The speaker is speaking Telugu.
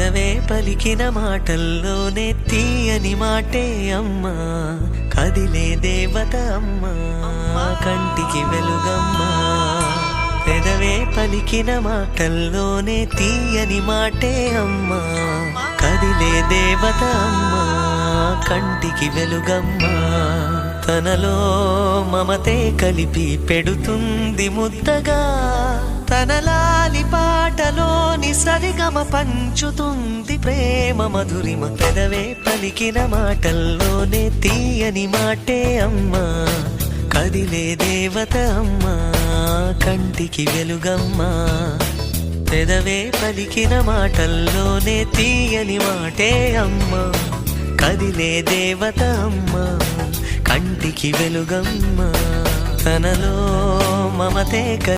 పెదవే పలికిన మాటల్లోనే తీయని మాటే అమ్మా, కదిలే దేవత అమ్మా, కంటికి వెలుగమ్మా. పెదవే పలికిన మాటల్లోనే తీయని మాటే అమ్మా, కదిలే దేవత అమ్మా, కంటికి వెలుగమ్మా. తనలో మమతే కలిపి పెడుతుంది ముద్దగా, తన లాలి పాటలోని సరిగమ పంచుతుంది ప్రేమ మధురిమ. పెదవే పలికిన మాటల్లోనే తీయని మాటే అమ్మా, కదిలే దేవత అమ్మా, కంటికి వెలుగమ్మా. పెదవే పలికిన మాటల్లోనే తీయని మాటే అమ్మా, కదిలే దేవత అమ్మా, కంటికి వెలుగమ్మా. తనలో మమతే